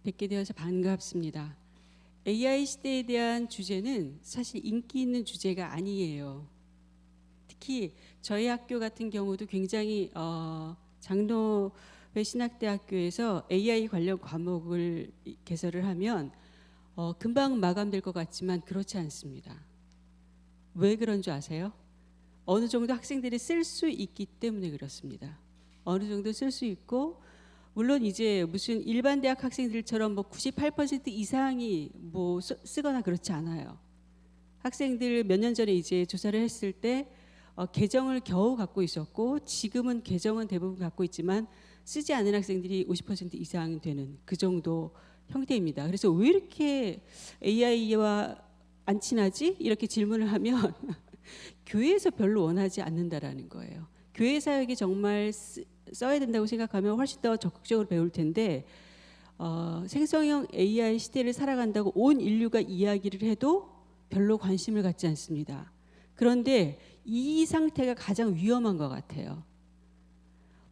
뵙게 되어서 반갑습니다. AI 시대에 대한 주제는 사실 인기 있는 주제가 아니에요. 특히 저희 학교 같은 경우도 굉장히 장로회 신학대학교에서 AI 관련 과목을 개설을 하면 금방 마감될 것 같지만 그렇지 않습니다. 왜 그런 줄 아세요? 어느 정도 학생들이 쓸 수 있기 때문에 그렇습니다. 어느 정도 쓸 수 있고, 물론 이제 무슨 일반 대학 학생들처럼 뭐 98% 이상이 뭐 쓰거나 그렇지 않아요. 학생들 몇 년 전에 이제 조사를 했을 때 계정을 겨우 갖고 있었고, 지금은 계정은 대부분 갖고 있지만 쓰지 않은 학생들이 50% 이상 되는 그 정도 형태입니다. 그래서 왜 이렇게 AI와 안 친하지? 이렇게 질문을 하면 교회에서 별로 원하지 않는다라는 거예요. 교회 사역이 정말 써야 된다고 생각하면 훨씬 더 적극적으로 배울 텐데, 생성형 AI 시대를 살아간다고 온 인류가 이야기를 해도 별로 관심을 갖지 않습니다. 그런데 이 상태가 가장 위험한 것 같아요.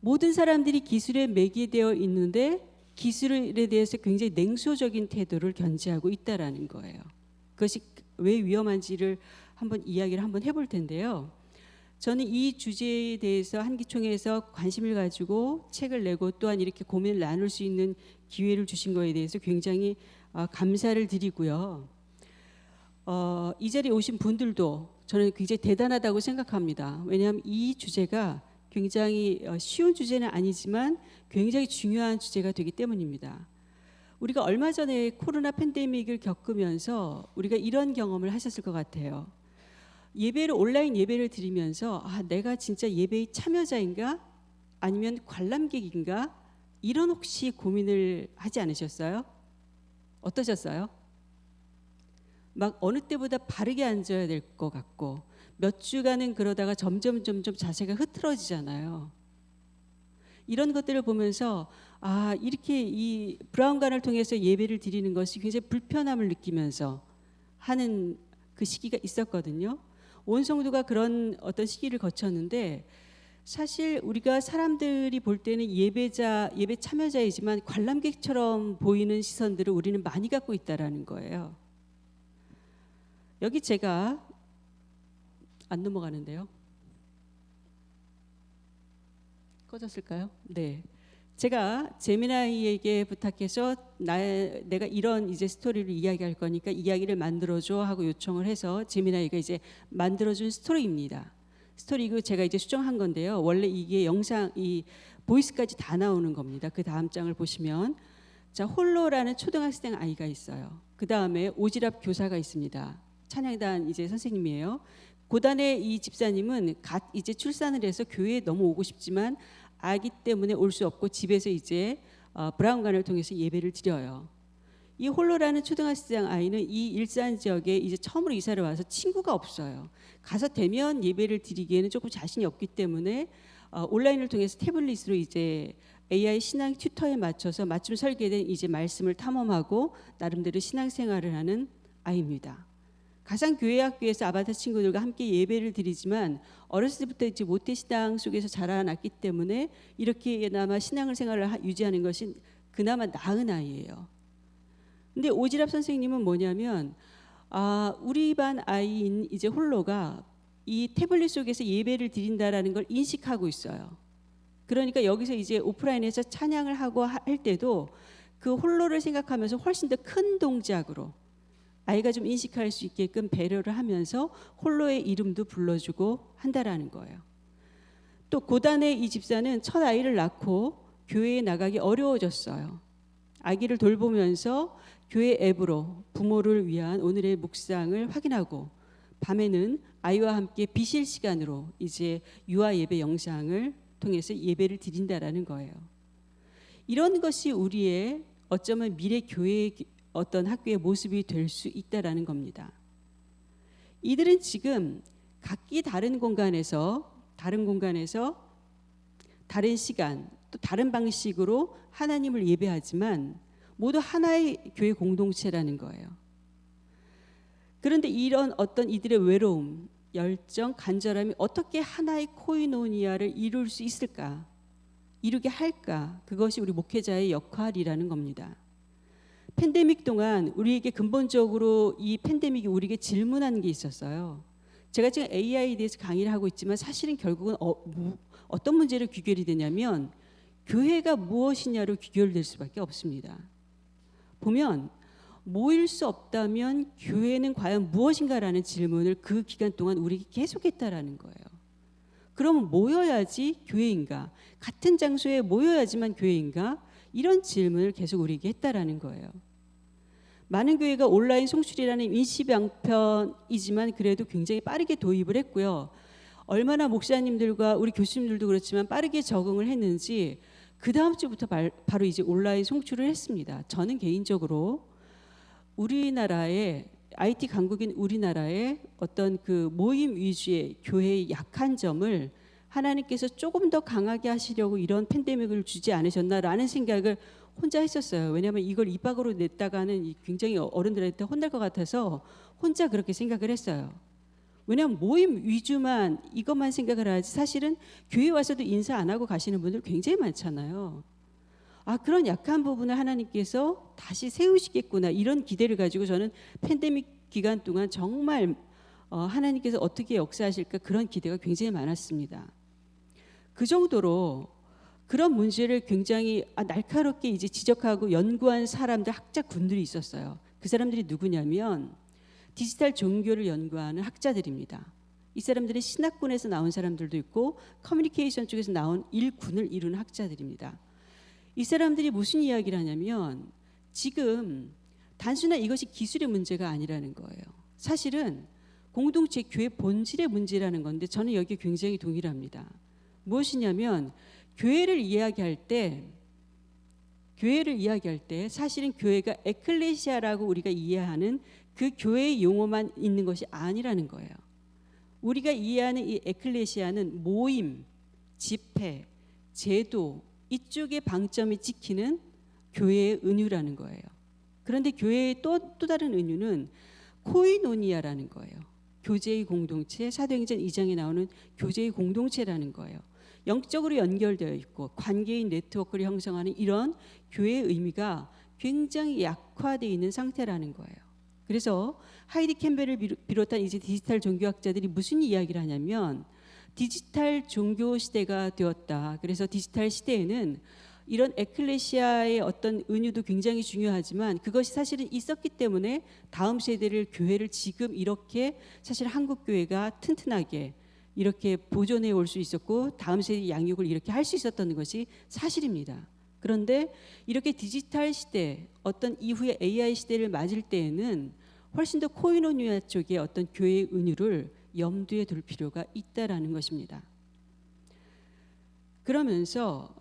모든 사람들이 기술에 매개되어 있는데 기술에 대해서 굉장히 냉소적인 태도를 견지하고 있다라는 거예요. 그것이 왜 위험한지를 한번 이야기를 한번 해볼 텐데요. 저는 이 주제에 대해서 한기총회에서 관심을 가지고 책을 내고 또한 이렇게 고민을 나눌 수 있는 기회를 주신 거에 대해서 굉장히 감사를 드리고요. 이 자리에 오신 분들도 저는 굉장히 대단하다고 생각합니다. 왜냐하면 이 주제가 굉장히 쉬운 주제는 아니지만 굉장히 중요한 주제가 되기 때문입니다. 우리가 얼마 전에 코로나 팬데믹을 겪으면서 우리가 이런 경험을 하셨을 것 같아요. 예배를 온라인 예배를 드리면서 내가 진짜 예배의 참여자인가 아니면 관람객인가 이런 혹시 고민을 하지 않으셨어요? 어떠셨어요? 막 어느 때보다 바르게 앉아야 될 것 같고 몇 주간은 그러다가 점점 자세가 흐트러지잖아요. 이런 것들을 보면서 이렇게 이 브라운관을 통해서 예배를 드리는 것이 굉장히 불편함을 느끼면서 하는 그 시기가 있었거든요. 온 성도가 그런 어떤 시기를 거쳤는데, 사실 우리가 사람들이 볼 때는 예배 참여자이지만 관람객처럼 보이는 시선들을 우리는 많이 갖고 있다라는 거예요. 여기 제가 안 넘어가는데요. 꺼졌을까요? 네. 제가 제미나이에게 부탁해서 내가 이런 이제 스토리를 이야기할 거니까 이야기를 만들어줘 하고 요청을 해서 제미나이가 이제 만들어준 스토리입니다. 스토리고 제가 이제 수정한 건데요. 원래 이게 영상 이 보이스까지 다 나오는 겁니다. 그 다음 장을 보시면 자, 홀로라는 초등학생 아이가 있어요. 그 다음에 오지랖 교사가 있습니다. 찬양단 이제 선생님이에요. 고단의 이 집사님은 갓 이제 출산을 해서 교회에 너무 오고 싶지만 아기 때문에 올 수 없고 집에서 이제 브라운관을 통해서 예배를 드려요. 이 홀로라는 초등학생 아이는 이 일산 지역에 이제 처음으로 이사를 와서 친구가 없어요. 가서 대면 예배를 드리기에는 조금 자신이 없기 때문에 온라인을 통해서 태블릿으로 이제 AI 신앙 튜터에 맞춰서 맞춤 설계된 이제 말씀을 탐험하고 나름대로 신앙생활을 하는 아이입니다. 가상교회학교에서 아바타 친구들과 함께 예배를 드리지만 어렸을 때부터 이제 모태신앙 속에서 자라났기 때문에 이렇게나마 신앙생활을 유지하는 것이 그나마 나은 아이예요. 근데 오지랖 선생님은 뭐냐면 우리 반 아이인 이제 홀로가 이 태블릿 속에서 예배를 드린다라는 걸 인식하고 있어요. 그러니까 여기서 이제 오프라인에서 찬양을 하고 할 때도 그 홀로를 생각하면서 훨씬 더 큰 동작으로 아이가 좀 인식할 수 있게끔 배려를 하면서 홀로의 이름도 불러주고 한다라는 거예요. 또 고단의 이 집사는 첫 아이를 낳고 교회에 나가기 어려워졌어요. 아기를 돌보면서 교회 앱으로 부모를 위한 오늘의 묵상을 확인하고 밤에는 아이와 함께 비실 시간으로 이제 유아 예배 영상을 통해서 예배를 드린다라는 거예요. 이런 것이 우리의 어쩌면 미래 교회의 어떤 학교의 모습이 될 수 있다라는 겁니다. 이들은 지금 각기 다른 공간에서 다른 시간 또 다른 방식으로 하나님을 예배하지만 모두 하나의 교회 공동체라는 거예요. 그런데 이런 어떤 이들의 외로움, 열정, 간절함이 어떻게 하나의 코이노니아를 이룰 수 있을까? 이루게 할까? 그것이 우리 목회자의 역할이라는 겁니다. 팬데믹 동안 우리에게 근본적으로 이 팬데믹이 우리에게 질문하는 게 있었어요. 제가 지금 AI에 대해서 강의를 하고 있지만 사실은 결국은 어떤 문제로 귀결이 되냐면 교회가 무엇이냐로 귀결될 수밖에 없습니다. 보면 모일 수 없다면 교회는 과연 무엇인가라는 질문을 그 기간 동안 우리에게 계속했다라는 거예요. 그럼 모여야지 교회인가? 같은 장소에 모여야지만 교회인가? 이런 질문을 계속 우리에게 했다라는 거예요. 많은 교회가 온라인 송출이라는 임시방편이지만 그래도 굉장히 빠르게 도입을 했고요. 얼마나 목사님들과 우리 교수님들도 그렇지만 빠르게 적응을 했는지 그 다음 주부터 바로 이제 온라인 송출을 했습니다. 저는 개인적으로 우리나라의 IT 강국인 우리나라의 어떤 그 모임 위주의 교회의 약한 점을 하나님께서 조금 더 강하게 하시려고 이런 팬데믹을 주지 않으셨나라는 생각을 혼자 했었어요. 왜냐하면 이걸 입 밖으로 냈다가는 굉장히 어른들한테 혼날 것 같아서 혼자 그렇게 생각을 했어요. 왜냐하면 모임 위주만 이것만 생각을 하지 사실은 교회 와서도 인사 안 하고 가시는 분들 굉장히 많잖아요. 그런 약한 부분을 하나님께서 다시 세우시겠구나 이런 기대를 가지고 저는 팬데믹 기간 동안 정말 하나님께서 어떻게 역사하실까 그런 기대가 굉장히 많았습니다. 그 정도로 그런 문제를 굉장히 날카롭게 이제 지적하고 연구한 사람들 학자군들이 있었어요. 그 사람들이 누구냐면 디지털 종교를 연구하는 학자들입니다. 이 사람들이 신학군에서 나온 사람들도 있고 커뮤니케이션 쪽에서 나온 일군을 이루는 학자들입니다. 이 사람들이 무슨 이야기를 하냐면 지금 단순한 이것이 기술의 문제가 아니라는 거예요. 사실은 공동체 교회 본질의 문제라는 건데 저는 여기에 굉장히 동일합니다. 무엇이냐면 교회를 이야기할 때 사실은 교회가 에클레시아라고 우리가 이해하는 그 교회의 용어만 있는 것이 아니라는 거예요. 우리가 이해하는 이 에클레시아는 모임, 집회, 제도 이쪽의 방점이 찍히는 교회의 은유라는 거예요. 그런데 교회의 또 다른 은유는 코이노니아라는 거예요. 교제의 공동체, 사도행전 2장에 나오는 교제의 공동체라는 거예요. 영적으로 연결되어 있고 관계인 네트워크를 형성하는 이런 교회의 의미가 굉장히 약화되어 있는 상태라는 거예요. 그래서 하이디 캠벨을 비롯한 이제 디지털 종교학자들이 무슨 이야기를 하냐면 디지털 종교 시대가 되었다. 그래서 디지털 시대에는 이런 에클레시아의 어떤 은유도 굉장히 중요하지만 그것이 사실은 있었기 때문에 다음 세대를 교회를 지금 이렇게 사실 한국 교회가 튼튼하게 이렇게 보존해 올 수 있었고 다음 세대 양육을 이렇게 할 수 있었던 것이 사실입니다. 그런데 이렇게 디지털 시대 어떤 이후에 AI 시대를 맞을 때에는 훨씬 더 코이노니아 쪽의 어떤 교회의 은유를 염두에 둘 필요가 있다라는 것입니다. 그러면서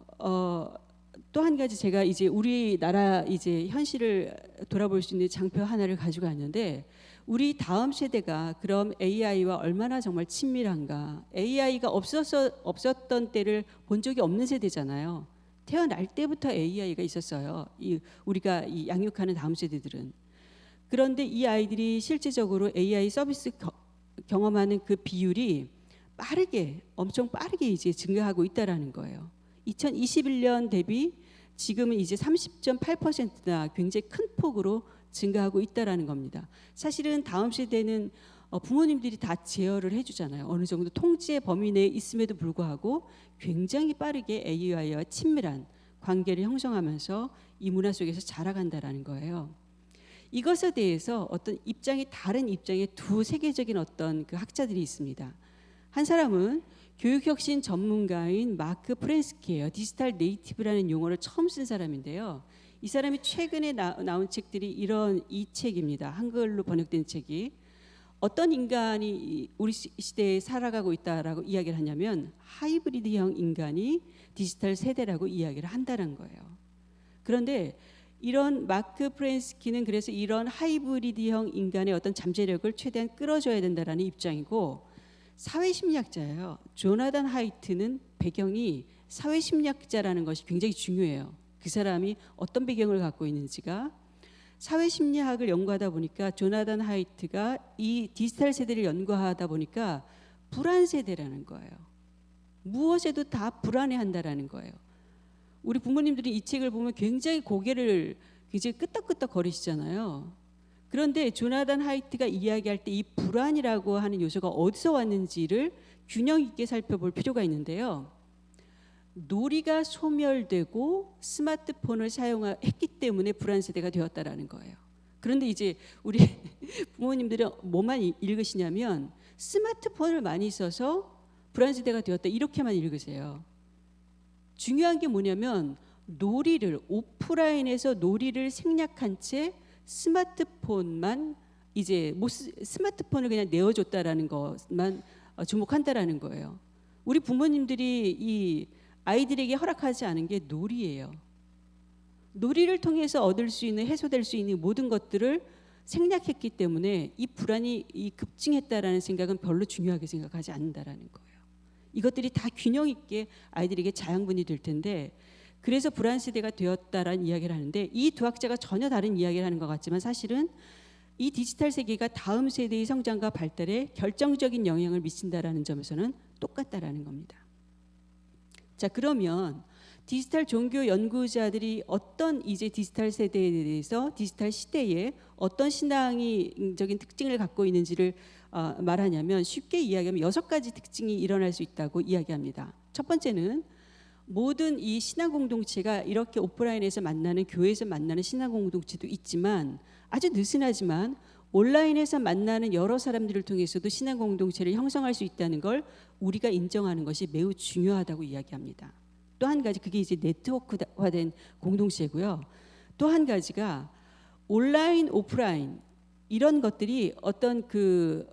또 한 가지 제가 이제 우리나라 이제 현실을 돌아볼 수 있는 장표 하나를 가지고 왔는데 우리 다음 세대가 그럼 AI와 얼마나 정말 친밀한가? AI가 없었던 때를 본 적이 없는 세대잖아요. 태어날 때부터 AI가 있었어요. 우리가 이 양육하는 다음 세대들은. 그런데 이 아이들이 실제적으로 AI 서비스 경험하는 그 비율이 엄청 빠르게 이제 증가하고 있다라는 거예요. 2021년 대비 지금은 이제 30.8%나 굉장히 큰 폭으로 증가하고 있다라는 겁니다. 사실은 다음 세대는 부모님들이 다 제어를 해주잖아요. 어느 정도 통제의 범위 내에 있음에도 불구하고 굉장히 빠르게 AI와 친밀한 관계를 형성하면서 이 문화 속에서 자라간다라는 거예요. 이것에 대해서 어떤 다른 입장의 두 세계적인 어떤 그 학자들이 있습니다. 한 사람은 교육혁신 전문가인 마크 프렌스키예요. 디지털 네이티브라는 용어를 처음 쓴 사람인데요. 이 사람이 최근에 나온 책들이 이 책입니다. 한글로 번역된 책이 어떤 인간이 우리 시대에 살아가고 있다라고 이야기를 하냐면 하이브리드형 인간이 디지털 세대라고 이야기를 한다는 거예요. 그런데 이런 마크 프렌스키는 그래서 이런 하이브리드형 인간의 어떤 잠재력을 최대한 끌어줘야 된다라는 입장이고 사회심리학자예요. 조나단 하이트는 배경이 사회심리학자라는 것이 굉장히 중요해요. 그 사람이 어떤 배경을 갖고 있는지가 사회심리학을 연구하다 보니까 조나단 하이트가 이 디지털 세대를 연구하다 보니까 불안 세대라는 거예요. 무엇에도 다 불안해한다라는 거예요. 우리 부모님들이 이 책을 보면 굉장히 고개를 굉장히 끄떡끄떡 거리시잖아요. 그런데 조나단 하이트가 이야기할 때 이 불안이라고 하는 요소가 어디서 왔는지를 균형 있게 살펴볼 필요가 있는데요. 놀이가 소멸되고 스마트폰을 사용했기 때문에 불안 세대가 되었다라는 거예요. 그런데 이제 우리 부모님들은 뭐만 읽으시냐면 스마트폰을 많이 써서 불안 세대가 되었다 이렇게만 읽으세요. 중요한 게 뭐냐면 놀이를 오프라인에서 놀이를 생략한 채 스마트폰만 이제 스마트폰을 그냥 내어줬다라는 것만 주목한다라는 거예요. 우리 부모님들이 이 아이들에게 허락하지 않은 게 놀이예요. 놀이를 통해서 얻을 수 있는 해소될 수 있는 모든 것들을 생략했기 때문에 이 불안이 급증했다라는 생각은 별로 중요하게 생각하지 않는다라는 거예요. 이것들이 다 균형 있게 아이들에게 자양분이 될 텐데 그래서 불안 세대가 되었다라는 이야기를 하는데 이 두 학자가 전혀 다른 이야기를 하는 것 같지만 사실은 이 디지털 세계가 다음 세대의 성장과 발달에 결정적인 영향을 미친다라는 점에서는 똑같다라는 겁니다. 자, 그러면 디지털 종교 연구자들이 어떤 이제 디지털 세대에 대해서 디지털 시대에 어떤 신앙적인 특징을 갖고 있는지를 말하냐면 쉽게 이야기하면 6가지 특징이 일어날 수 있다고 이야기합니다. 첫 번째는 모든 이 신앙 공동체가 이렇게 오프라인에서 만나는 교회에서 만나는 신앙 공동체도 있지만 아주 느슨하지만 온라인에서 만나는 여러 사람들을 통해서도 신앙 공동체를 형성할 수 있다는 걸 우리가 인정하는 것이 매우 중요하다고 이야기합니다. 또 한 가지 그게 이제 네트워크화된 공동체고요. 또 한 가지가 온라인, 오프라인 이런 것들이 어떤 그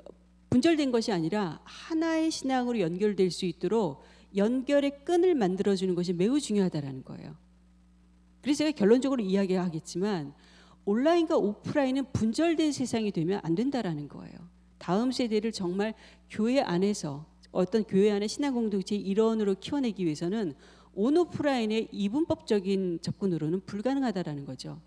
분절된 것이 아니라 하나의 신앙으로 연결될 수 있도록 연결의 끈을 만들어주는 것이 매우 중요하다라는 거예요. 그래서 제가 결론적으로 이야기하겠지만 온라인과 오프라인은 분절된 세상이 되면 안 된다라는 거예요. 다음 세대를 정말 교회 안에서 어떤 교회 안의 신앙 공동체의 일원으로 키워내기 위해서는 온오프라인의 이분법적인 접근으로는 불가능하다라는 거죠.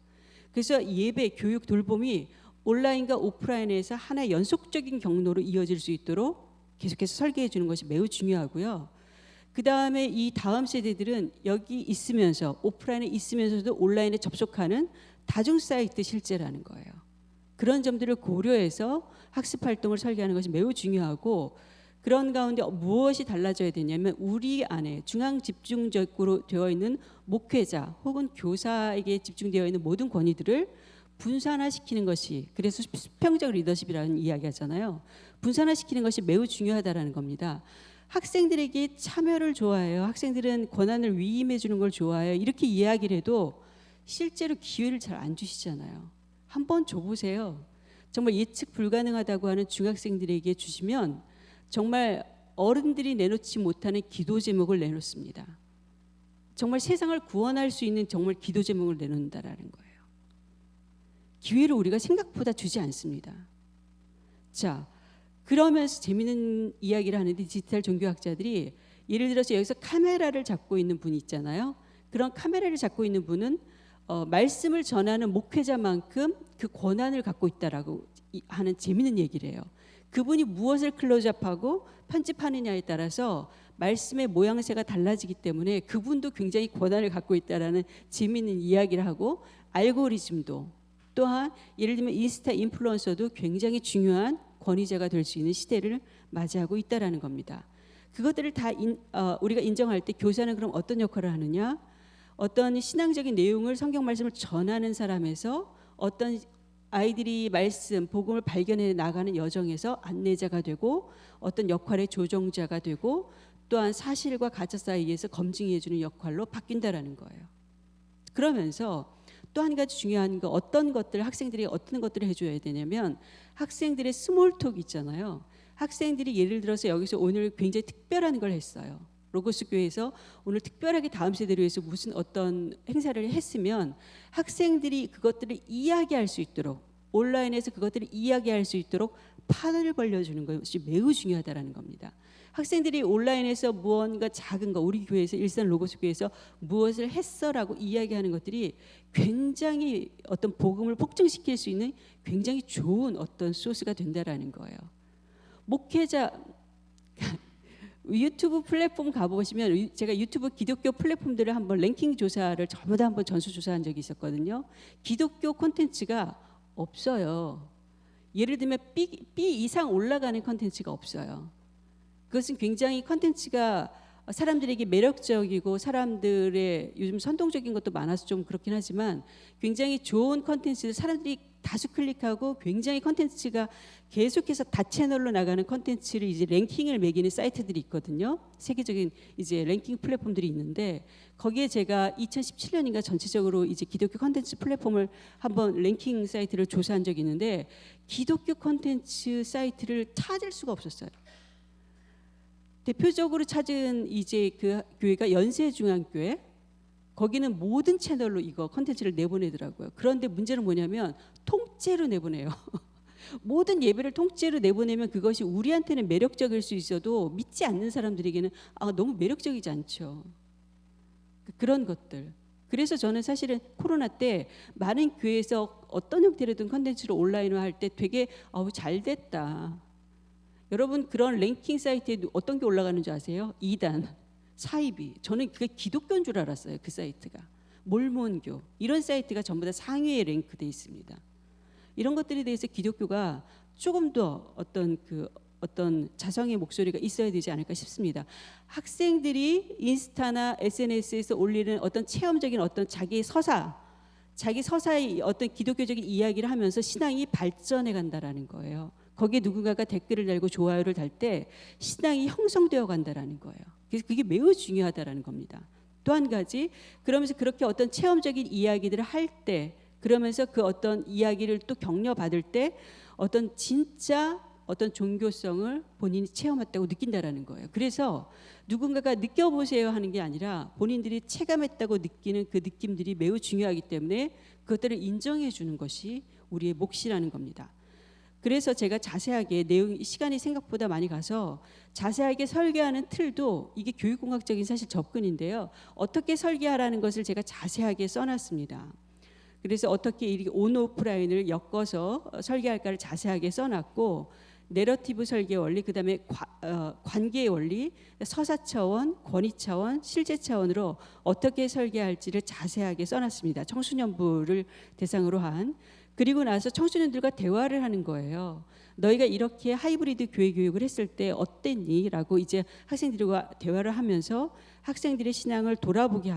그래서 예배, 교육, 돌봄이 온라인과 오프라인에서 하나의 연속적인 경로로 이어질 수 있도록 계속해서 설계해 주는 것이 매우 중요하고요. 그 다음에 이 다음 세대들은 여기 있으면서 오프라인에 있으면서도 온라인에 접속하는 다중 사이트 실제라는 거예요. 그런 점들을 고려해서 학습 활동을 설계하는 것이 매우 중요하고 그런 가운데 무엇이 달라져야 되냐면 우리 안에 중앙 집중적으로 되어 있는 목회자 혹은 교사에게 집중되어 있는 모든 권위들을 분산화시키는 것이 그래서 수평적 리더십이라는 이야기 하잖아요. 분산화시키는 것이 매우 중요하다라는 겁니다. 학생들에게 참여를 좋아해요. 학생들은 권한을 위임해 주는 걸 좋아해요. 이렇게 이야기를 해도 실제로 기회를 잘 안 주시잖아요. 한번 줘보세요. 정말 예측 불가능하다고 하는 중학생들에게 주시면 정말 어른들이 내놓지 못하는 기도 제목을 내놓습니다. 정말 세상을 구원할 수 있는 정말 기도 제목을 내놓는다라는 거예요. 기회를 우리가 생각보다 주지 않습니다. 자, 그러면서 재미있는 이야기를 하는데 디지털 종교학자들이 예를 들어서 여기서 카메라를 잡고 있는 분이 있잖아요. 그런 카메라를 잡고 있는 분은 말씀을 전하는 목회자만큼 그 권한을 갖고 있다라고 하는 재미있는 얘기를 해요. 그분이 무엇을 클로즈업하고 편집하느냐에 따라서 말씀의 모양새가 달라지기 때문에 그분도 굉장히 권한을 갖고 있다라는 재미있는 이야기를 하고 알고리즘도 또한 예를 들면 인스타 인플루언서도 굉장히 중요한 권위자가 될 수 있는 시대를 맞이하고 있다라는 겁니다. 그것들을 다 우리가 인정할 때 교사는 그럼 어떤 역할을 하느냐? 어떤 신앙적인 내용을 성경 말씀을 전하는 사람에서 어떤 아이들이 말씀, 복음을 발견해 나가는 여정에서 안내자가 되고 어떤 역할의 조정자가 되고 또한 사실과 가짜 사이에서 검증해 주는 역할로 바뀐다라는 거예요. 그러면서 또 한 가지 중요한 거 어떤 것들 학생들이 어떤 것들을 해줘야 되냐면 학생들의 스몰톡 있잖아요. 학생들이 예를 들어서 여기서 오늘 굉장히 특별한 걸 했어요. 로고스 교회에서 오늘 특별하게 다음 세대를 위해서 무슨 어떤 행사를 했으면 학생들이 그것들을 이야기할 수 있도록 온라인에서 그것들을 이야기할 수 있도록 판을 벌려주는 것이 매우 중요하다라는 겁니다. 학생들이 온라인에서 무언가 작은 거 우리 교회에서 일산 로고스 교회에서 무엇을 했어라고 이야기하는 것들이 굉장히 어떤 복음을 폭증시킬 수 있는 굉장히 좋은 어떤 소스가 된다라는 거예요. 목회자 유튜브 플랫폼 가보시면 제가 유튜브 기독교 플랫폼들을 한번 랭킹 조사를 저보다 한번 전수 조사한 적이 있었거든요. 기독교 콘텐츠가 없어요. 예를 들면 B 이상 올라가는 콘텐츠가 없어요. 그것은 굉장히 콘텐츠가 사람들에게 매력적이고 사람들의 요즘 선동적인 것도 많아서 좀 그렇긴 하지만 굉장히 좋은 콘텐츠를 사람들이 다수 클릭하고 굉장히 콘텐츠가 계속해서 다채널로 나가는 콘텐츠를 이제 랭킹을 매기는 사이트들이 있거든요. 세계적인 이제 랭킹 플랫폼들이 있는데 거기에 제가 2017년인가 전체적으로 이제 기독교 콘텐츠 플랫폼을 한번 랭킹 사이트를 조사한 적이 있는데 기독교 콘텐츠 사이트를 찾을 수가 없었어요. 대표적으로 찾은 이제 그 교회가 연세중앙교회, 거기는 모든 채널로 이거 콘텐츠를 내보내더라고요. 그런데 문제는 뭐냐면 통째로 내보내요. 모든 예배를 통째로 내보내면 그것이 우리한테는 매력적일 수 있어도 믿지 않는 사람들에게는 너무 매력적이지 않죠. 그런 것들. 그래서 저는 사실은 코로나 때 많은 교회에서 어떤 형태로든 콘텐츠를 온라인화 할 때 되게 잘 됐다. 여러분 그런 랭킹 사이트에 어떤 게 올라가는 줄 아세요? 2단, 사이비. 저는 그게 기독교인 줄 알았어요. 그 사이트가. 몰몬교. 이런 사이트가 전부 다 상위에 랭크돼 있습니다. 이런 것들에 대해서 기독교가 조금 더 어떤 자성의 목소리가 있어야 되지 않을까 싶습니다. 학생들이 인스타나 SNS에서 올리는 어떤 체험적인 어떤 자기 서사의 어떤 기독교적인 이야기를 하면서 신앙이 발전해 간다라는 거예요. 거기에 누군가가 댓글을 달고 좋아요를 달 때 신앙이 형성되어 간다라는 거예요. 그래서 그게 매우 중요하다라는 겁니다. 또 한 가지, 그러면서 그렇게 어떤 체험적인 이야기들을 할 때, 그러면서 그 어떤 이야기를 또 격려받을 때 어떤 진짜 어떤 종교성을 본인이 체험했다고 느낀다라는 거예요. 그래서 누군가가 느껴보세요 하는 게 아니라 본인들이 체감했다고 느끼는 그 느낌들이 매우 중요하기 때문에 그것들을 인정해 주는 것이 우리의 몫이라는 겁니다. 그래서 제가 자세하게 시간이 생각보다 많이 가서 자세하게 설계하는 틀도 이게 교육공학적인 사실 접근인데요. 어떻게 설계하라는 것을 제가 자세하게 써놨습니다. 그래서 어떻게 이렇게 온오프라인을 엮어서 설계할까를 자세하게 써놨고, 내러티브 설계 원리, 그다음에 관계의 원리, 서사 차원, 권위 차원, 실제 차원으로 어떻게 설계할지를 자세하게 써놨습니다. 청소년부를 대상으로 한. 그리고 나서 청소년들과 대화를 하는 거예요. 너희가 이렇게 하이브리드 교회 교육을 했을 때 어땠니? 라고 이제 학생들과 대화를 하면서 학생들의 신앙을 돌아보게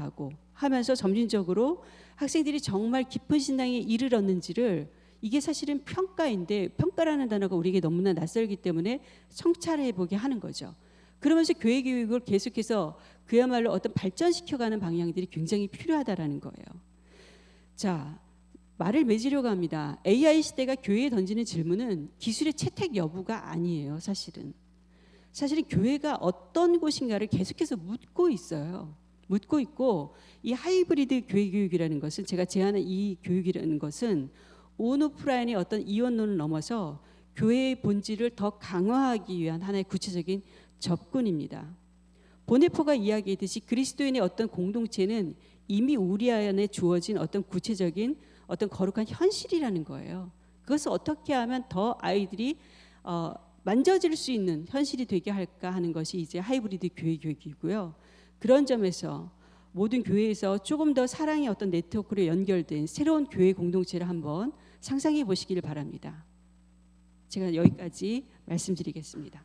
하면서 점진적으로 학생들이 정말 깊은 신앙에 이르렀는지를, 이게 사실은 평가인데 평가라는 단어가 우리에게 너무나 낯설기 때문에 성찰해 보게 하는 거죠. 그러면서 교회 교육을 계속해서 그야말로 어떤 발전시켜가는 방향들이 굉장히 필요하다라는 거예요. 자, 말을 맺으려고 합니다. AI 시대가 교회에 던지는 질문은 기술의 채택 여부가 아니에요. 사실은 교회가 어떤 곳인가를 계속해서 묻고 있어요. 묻고 있고, 이 하이브리드 교회 교육이라는 것은, 제가 제안한 이 교육이라는 것은 온오프라인의 어떤 이원론을 넘어서 교회의 본질을 더 강화하기 위한 하나의 구체적인 접근입니다. 보네포가 이야기했듯이 그리스도인의 어떤 공동체는 이미 우리 안에 주어진 어떤 구체적인 어떤 거룩한 현실이라는 거예요. 그것을 어떻게 하면 더 아이들이 만져질 수 있는 현실이 되게 할까 하는 것이 이제 하이브리드 교회 교육이고요. 그런 점에서 모든 교회에서 조금 더 사랑의 어떤 네트워크로 연결된 새로운 교회 공동체를 한번 상상해 보시기를 바랍니다. 제가 여기까지 말씀드리겠습니다.